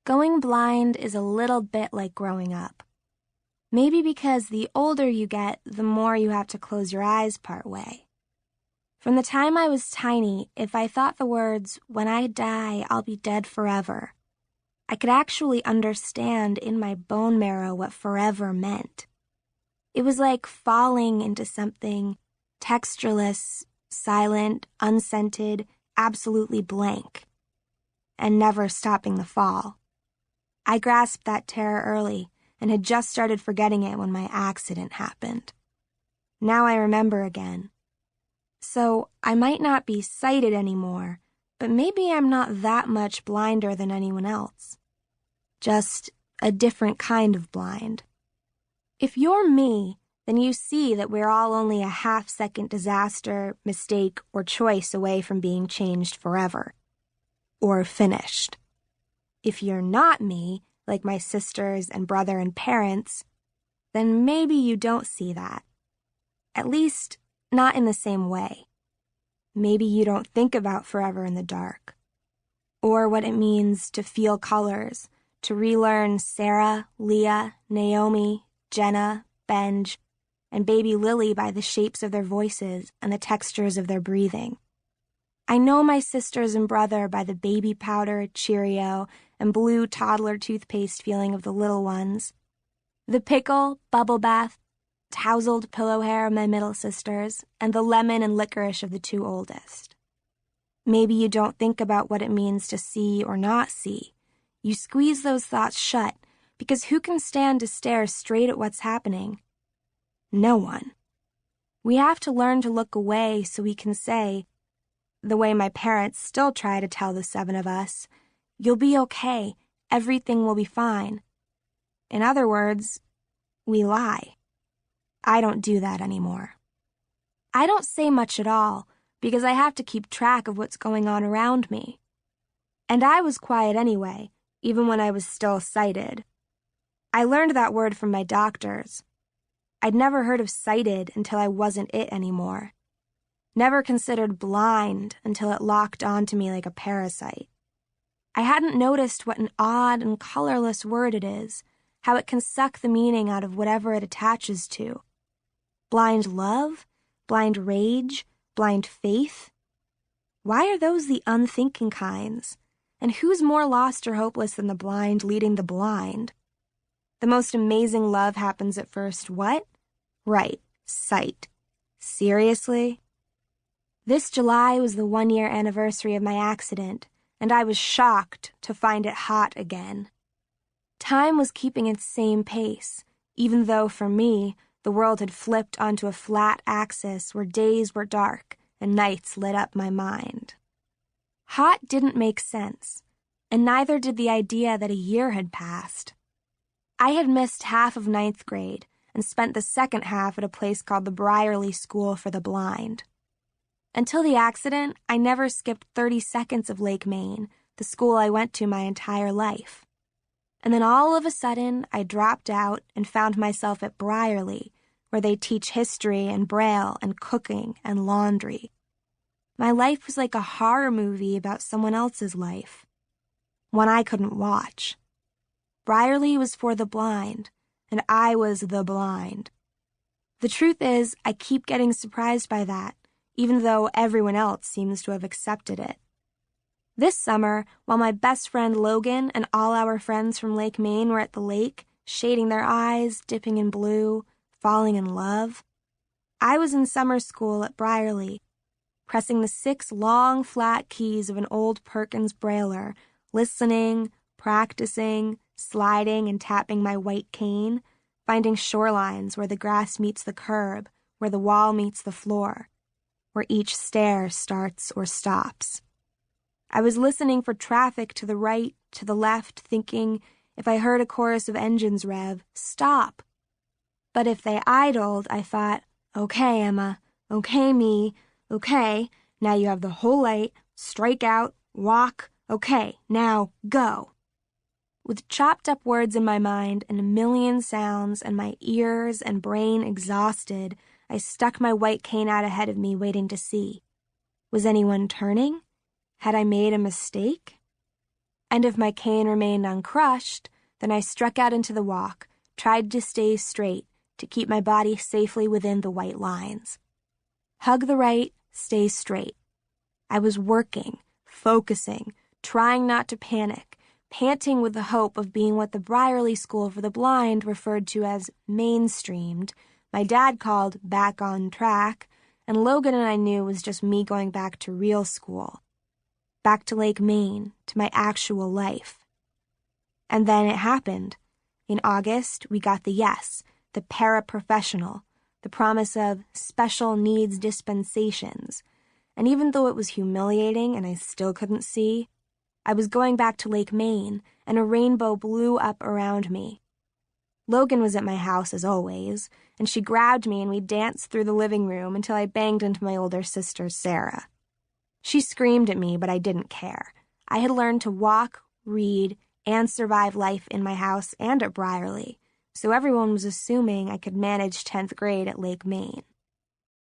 Going blind is a little bit like growing up. Maybe because the older you get, the more you have to close your eyes part way. From the time I was tiny, if I thought the words, "When I die, I'll be dead forever," I could actually understand in my bone marrow what forever meant. It was like falling into something textureless, silent, unscented, absolutely blank, and never stopping the fall. I grasped that terror early and had just started forgetting it when my accident happened. Now I remember again. So I might not be sighted anymore, but maybe I'm not that much blinder than anyone else. Just a different kind of blind. If you're me, then you see that we're all only a half-second disaster, mistake, or choice away from being changed forever. Or finished. If you're not me, like my sisters and brother and parents, then maybe you don't see that. At least, not in the same way. Maybe you don't think about forever in the dark. Or what it means to feel colors, to relearn Sarah, Leah, Naomi, Jenna, Benj, and baby Lily by the shapes of their voices and the textures of their breathing. I know my sisters and brother by the baby powder, Cheerio, and blue toddler toothpaste feeling of the little ones, the pickle, bubble bath, tousled pillow hair of my middle sisters, and the lemon and licorice of the two oldest. Maybe you don't think about what it means to see or not see. You squeeze those thoughts shut, because who can stand to stare straight at what's happening? No one. We have to learn to look away so we can say, the way my parents still try to tell the 7 of us, "You'll be okay, everything will be fine." In other words, we lie. I don't do that anymore. I don't say much at all, because I have to keep track of what's going on around me. And I was quiet anyway, even when I was still sighted. I learned that word from my doctors. I'd never heard of sighted until I wasn't it anymore. Never considered blind until it locked onto me like a parasite. I hadn't noticed what an odd and colorless word it is, how it can suck the meaning out of whatever it attaches to. Blind love? Blind rage? Blind faith? Why are those the unthinking kinds? And who's more lost or hopeless than the blind leading the blind? The most amazing love happens at first what? Right, sight. Seriously? This July was the 1-year anniversary of my accident, and I was shocked to find it hot again. Time was keeping its same pace, even though for me, the world had flipped onto a flat axis where days were dark and nights lit up my mind. Hot didn't make sense, and neither did the idea that a year had passed. I had missed half of 9th grade and spent the second half at a place called the Briarley School for the Blind. Until the accident, I never skipped 30 seconds of Lake Maine, the school I went to my entire life. And then all of a sudden, I dropped out and found myself at Briarley, where they teach history and Braille and cooking and laundry. My life was like a horror movie about someone else's life, one I couldn't watch. Briarley was for the blind, and I was the blind. The truth is, I keep getting surprised by that, even though everyone else seems to have accepted it. This summer, while my best friend Logan and all our friends from Lake Maine were at the lake, shading their eyes, dipping in blue, falling in love, I was in summer school at Briarley, pressing the 6 long, flat keys of an old Perkins Brailer, listening, practicing, sliding and tapping my white cane, finding shorelines where the grass meets the curb, where the wall meets the floor, where each stair starts or stops. I was listening for traffic to the right, to the left, thinking, if I heard a chorus of engines rev, stop. But if they idled, I thought, okay, Emma, okay, me, okay, now you have the whole light, strike out, walk, okay, now go. With chopped up words in my mind and a million sounds and my ears and brain exhausted, I stuck my white cane out ahead of me, waiting to see. Was anyone turning? Had I made a mistake? And if my cane remained uncrushed, then I struck out into the walk, tried to stay straight to keep my body safely within the white lines. Hug the right, stay straight. I was working, focusing, trying not to panic, panting with the hope of being what the Brierley School for the Blind referred to as mainstreamed, my dad called back on track, and Logan and I knew was just me going back to real school. Back to Lake Maine, to my actual life. And then it happened. In August, we got the yes, the paraprofessional, the promise of special needs dispensations. And even though it was humiliating and I still couldn't see, I was going back to Lake Maine, and a rainbow blew up around me. Logan was at my house as always, and she grabbed me and we danced through the living room until I banged into my older sister, Sarah. She screamed at me, but I didn't care. I had learned to walk, read, and survive life in my house and at Brierley, so everyone was assuming I could manage 10th grade at Lake Maine.